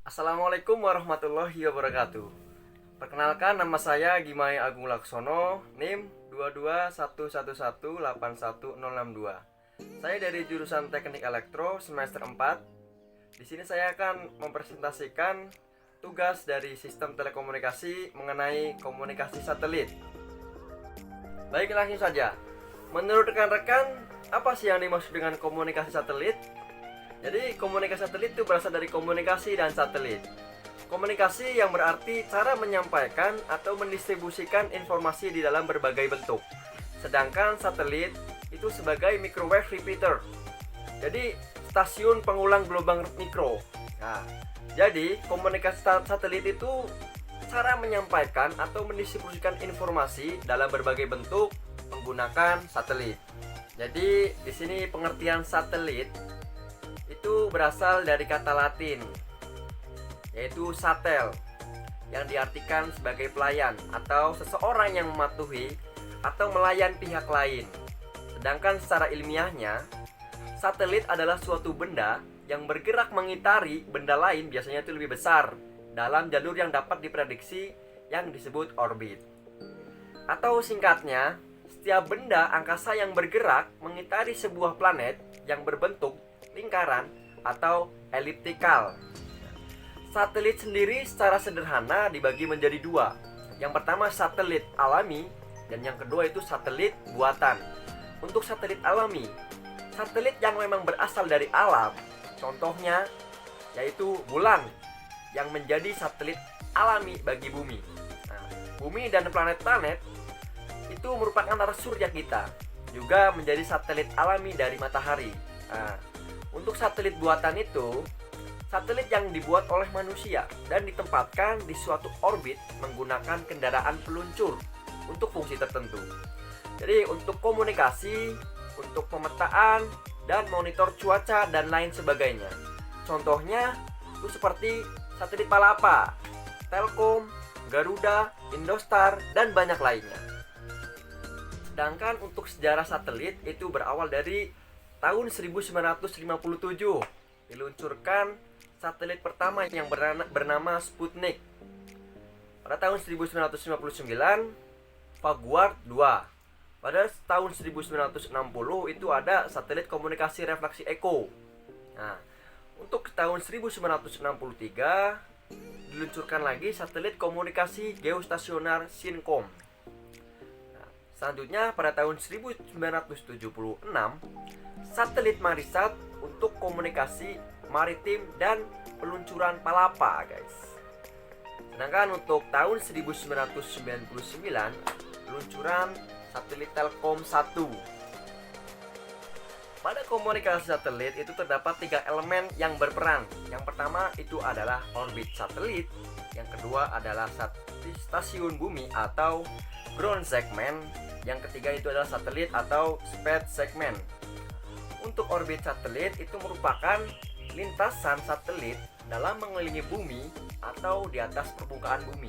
Assalamualaikum warahmatullahi wabarakatuh. Perkenalkan, nama saya Gimai Agung Laksono, NIM 22111181062. Saya dari jurusan Teknik Elektro semester 4. Di sini saya akan mempresentasikan tugas dari sistem telekomunikasi mengenai komunikasi satelit. Baik, langsung saja. Menurut rekan-rekan, apa sih yang dimaksud dengan komunikasi satelit? Jadi komunikasi satelit itu berasal dari komunikasi dan satelit. Komunikasi yang berarti cara menyampaikan atau mendistribusikan informasi di dalam berbagai bentuk. Sedangkan satelit itu sebagai microwave repeater. Jadi stasiun pengulang gelombang mikro. Nah, jadi komunikasi satelit itu cara menyampaikan atau mendistribusikan informasi dalam berbagai bentuk menggunakan satelit. Jadi di sini pengertian satelit itu berasal dari kata Latin, yaitu satel, yang diartikan sebagai pelayan atau seseorang yang mematuhi atau melayan pihak lain. Sedangkan secara ilmiahnya, satelit adalah suatu benda yang bergerak mengitari benda lain, biasanya itu lebih besar, dalam jalur yang dapat diprediksi yang disebut orbit. Atau singkatnya, setiap benda angkasa yang bergerak mengitari sebuah planet yang berbentuk lingkaran atau eliptikal. Satelit sendiri secara sederhana dibagi menjadi dua. Yang pertama satelit alami dan yang kedua itu satelit buatan. Untuk satelit alami, satelit yang memang berasal dari alam, contohnya yaitu bulan yang menjadi satelit alami bagi bumi. Nah, bumi dan planet-planet itu merupakan arah surya kita, juga menjadi satelit alami dari matahari. Nah, untuk satelit buatan itu, satelit yang dibuat oleh manusia dan ditempatkan di suatu orbit menggunakan kendaraan peluncur untuk fungsi tertentu. Jadi untuk komunikasi, untuk pemetaan, dan monitor cuaca dan lain sebagainya. Contohnya itu seperti satelit Palapa, Telkom, Garuda, Indostar, dan banyak lainnya. Sedangkan untuk sejarah satelit itu berawal dari tahun 1957 diluncurkan satelit pertama yang bernama Sputnik. Pada tahun 1959 Vanguard 2. Pada tahun 1960 itu ada satelit komunikasi refleksi Echo. Nah, untuk tahun 1963 diluncurkan lagi satelit komunikasi geostasioner Syncom. Selanjutnya pada tahun 1976 satelit Marisat untuk komunikasi maritim dan peluncuran Palapa, guys. Sedangkan untuk tahun 1999 peluncuran satelit Telkom 1. Pada komunikasi satelit itu terdapat 3 elemen yang berperan. Yang pertama itu adalah orbit satelit, yang kedua adalah stasiun bumi atau ground segment, yang ketiga itu adalah satelit atau space segment. Untuk orbit satelit itu merupakan lintasan satelit dalam mengelilingi bumi atau di atas permukaan bumi.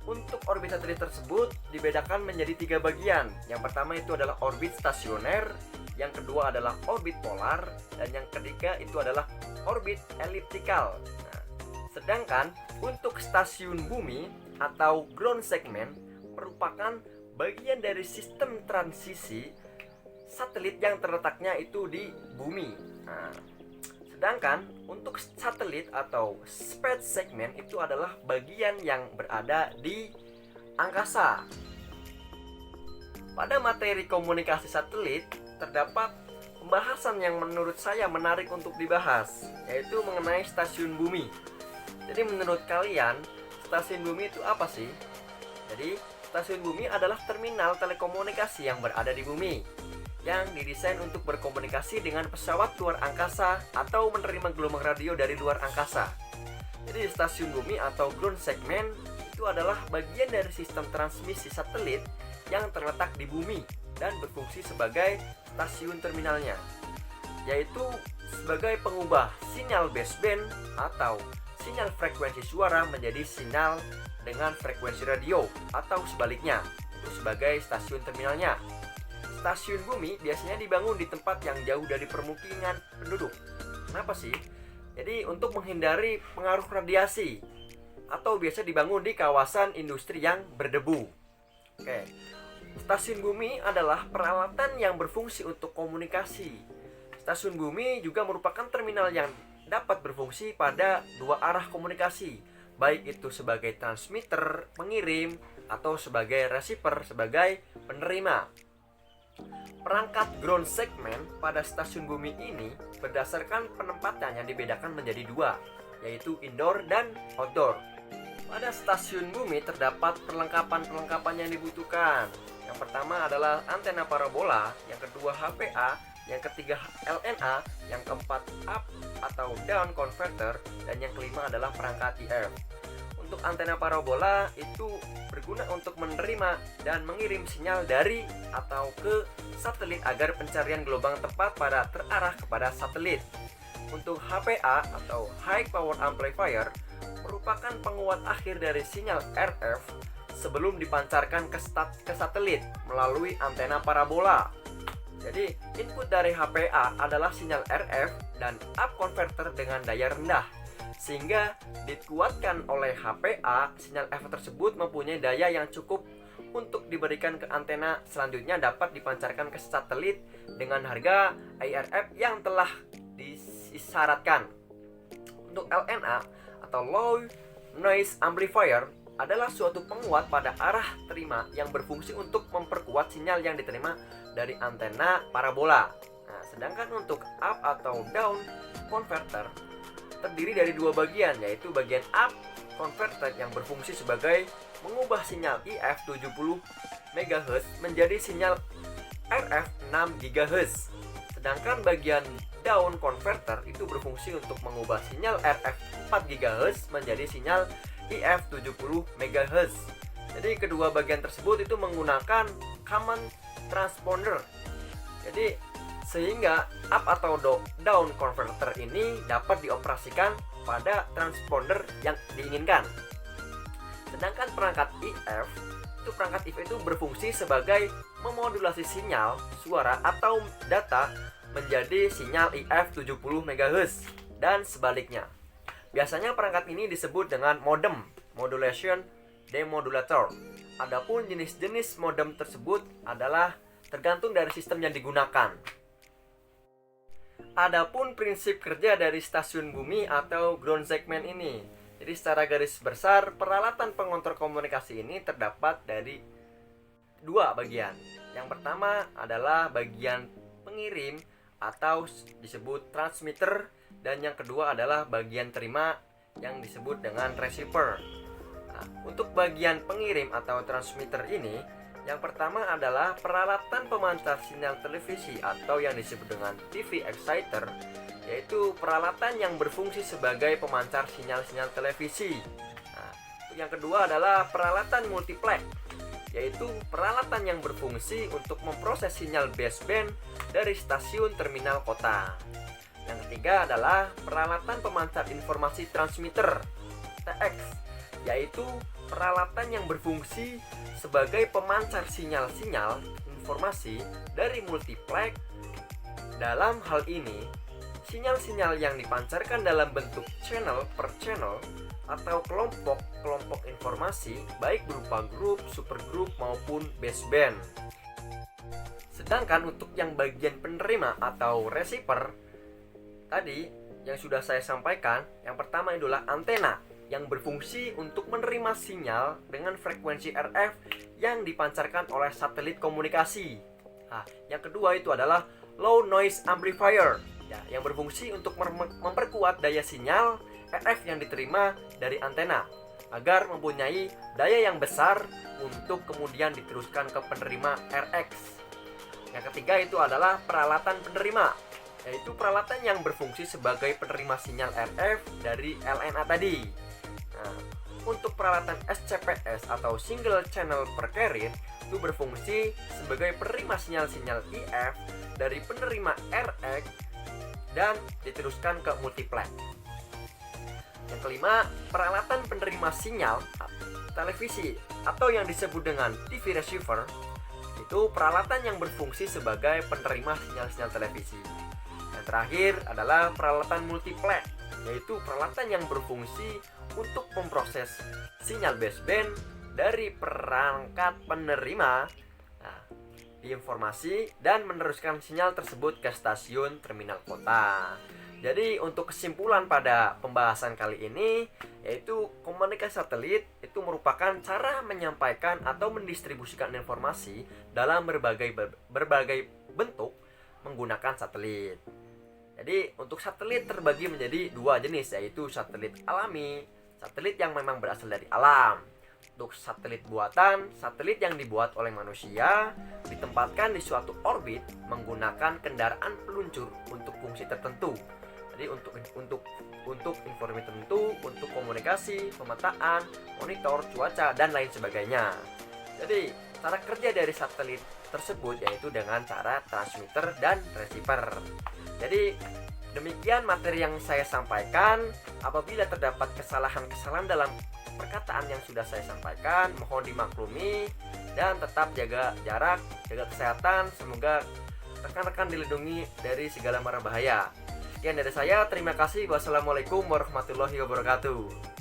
Untuk orbit satelit tersebut dibedakan menjadi 3 bagian. Yang pertama itu adalah orbit stasioner, yang kedua adalah orbit polar, dan yang ketiga itu adalah orbit eliptikal. Nah, sedangkan untuk stasiun bumi atau ground segment merupakan bagian dari sistem transisi satelit yang terletaknya itu di bumi. Nah, sedangkan untuk satelit atau space segment itu adalah bagian yang berada di angkasa. Pada materi komunikasi satelit terdapat pembahasan yang menurut saya menarik untuk dibahas, yaitu mengenai stasiun bumi. Jadi menurut kalian, stasiun bumi itu apa sih? Jadi stasiun bumi adalah terminal telekomunikasi yang berada di bumi, yang didesain untuk berkomunikasi dengan pesawat luar angkasa atau menerima gelombang radio dari luar angkasa. Jadi stasiun bumi atau ground segment itu adalah bagian dari sistem transmisi satelit yang terletak di bumi dan berfungsi sebagai stasiun terminalnya, yaitu sebagai pengubah sinyal baseband atau sinyal frekuensi suara menjadi sinyal dengan frekuensi radio atau sebaliknya, itu sebagai stasiun terminalnya. Stasiun bumi biasanya dibangun di tempat yang jauh dari permukiman penduduk. Kenapa sih? Jadi untuk menghindari pengaruh radiasi atau biasa dibangun di kawasan industri yang berdebu. Oke. Stasiun bumi adalah peralatan yang berfungsi untuk komunikasi. Stasiun bumi juga merupakan terminal yang dapat berfungsi pada dua arah komunikasi, baik itu sebagai transmitter, pengirim, atau sebagai receiver, sebagai penerima. Perangkat ground segment pada stasiun bumi ini berdasarkan penempatan yang dibedakan menjadi dua, yaitu indoor dan outdoor. Pada stasiun bumi terdapat perlengkapan-perlengkapan yang dibutuhkan. Yang pertama adalah antena parabola, yang kedua HPA, yang ketiga LNA, yang keempat up atau down converter, dan yang kelima adalah perangkat IF. Untuk antena parabola itu berguna untuk menerima dan mengirim sinyal dari atau ke satelit agar pencarian gelombang tepat pada terarah kepada satelit. Untuk HPA atau High Power Amplifier merupakan penguat akhir dari sinyal RF sebelum dipancarkan ke satelit melalui antena parabola. Jadi, input dari HPA adalah sinyal RF dan up converter dengan daya rendah. Sehingga dikuatkan oleh HPA, sinyal F tersebut mempunyai daya yang cukup untuk diberikan ke antena selanjutnya dapat dipancarkan ke satelit dengan harga IRF yang telah disyaratkan. Untuk LNA atau Low Noise Amplifier adalah suatu penguat pada arah terima yang berfungsi untuk memperkuat sinyal yang diterima dari antena parabola. Nah, sedangkan untuk up atau down converter terdiri dari dua bagian, yaitu bagian up converter yang berfungsi sebagai mengubah sinyal IF 70 MHz menjadi sinyal RF 6 GHz. Sedangkan bagian down converter itu berfungsi untuk mengubah sinyal RF 4 GHz menjadi sinyal IF 70 MHz. Jadi kedua bagian tersebut itu menggunakan common transponder. Jadi sehingga up atau down converter ini dapat dioperasikan pada transponder yang diinginkan. Sedangkan perangkat IF itu berfungsi sebagai memodulasi sinyal suara atau data menjadi sinyal IF 70 MHz dan sebaliknya. Biasanya perangkat ini disebut dengan modem, modulation demodulator. Adapun jenis-jenis modem tersebut adalah tergantung dari sistem yang digunakan. Adapun prinsip kerja dari stasiun bumi atau ground segment ini. Jadi secara garis besar, peralatan pengontrol komunikasi ini terdapat dari dua bagian. Yang pertama adalah bagian pengirim atau disebut transmitter, dan yang kedua adalah bagian terima yang disebut dengan receiver. Nah, untuk bagian pengirim atau transmitter ini, yang pertama adalah peralatan pemancar sinyal televisi atau yang disebut dengan TV exciter, yaitu peralatan yang berfungsi sebagai pemancar sinyal-sinyal televisi. Nah, yang kedua adalah peralatan multiplex, yaitu peralatan yang berfungsi untuk memproses sinyal baseband dari stasiun terminal kota. Yang ketiga adalah peralatan pemancar informasi transmitter TX, yaitu peralatan yang berfungsi sebagai pemancar sinyal-sinyal informasi dari multiplex. Dalam hal ini, sinyal-sinyal yang dipancarkan dalam bentuk channel per channel atau kelompok-kelompok informasi baik berupa grup, supergroup maupun baseband. Sedangkan untuk yang bagian penerima atau receiver tadi yang sudah saya sampaikan, yang pertama adalah antena yang berfungsi untuk menerima sinyal dengan frekuensi RF yang dipancarkan oleh satelit komunikasi. Nah, yang kedua itu adalah low noise amplifier, ya, yang berfungsi untuk memperkuat daya sinyal RF yang diterima dari antena agar mempunyai daya yang besar untuk kemudian diteruskan ke penerima RX. Yang ketiga itu adalah peralatan penerima, yaitu peralatan yang berfungsi sebagai penerima sinyal RF dari LNA tadi. Nah, untuk peralatan SCPS atau Single Channel Per Carrier itu berfungsi sebagai penerima sinyal-sinyal IF dari penerima RX dan diteruskan ke multiplex. Yang kelima, peralatan penerima sinyal televisi atau yang disebut dengan TV receiver, itu peralatan yang berfungsi sebagai penerima sinyal-sinyal televisi. Yang terakhir adalah peralatan multiplex, yaitu peralatan yang berfungsi untuk memproses sinyal baseband dari perangkat penerima informasi dan meneruskan sinyal tersebut ke stasiun terminal kota. Jadi untuk kesimpulan pada pembahasan kali ini, yaitu komunikasi satelit itu merupakan cara menyampaikan atau mendistribusikan informasi dalam berbagai bentuk menggunakan satelit. Jadi untuk satelit terbagi menjadi dua jenis, yaitu satelit alami, satelit yang memang berasal dari alam. Untuk satelit buatan, satelit yang dibuat oleh manusia ditempatkan di suatu orbit menggunakan kendaraan peluncur untuk fungsi tertentu. Jadi untuk informasi tertentu, untuk komunikasi, pemetaan, monitor, cuaca, dan lain sebagainya. Jadi cara kerja dari satelit tersebut yaitu dengan cara transmitter dan receiver. Jadi demikian materi yang saya sampaikan. Apabila terdapat kesalahan-kesalahan dalam perkataan yang sudah saya sampaikan, mohon dimaklumi dan tetap jaga jarak, jaga kesehatan. Semoga rekan-rekan dilindungi dari segala mara bahaya. Sekian dari saya, terima kasih. Wassalamualaikum warahmatullahi wabarakatuh.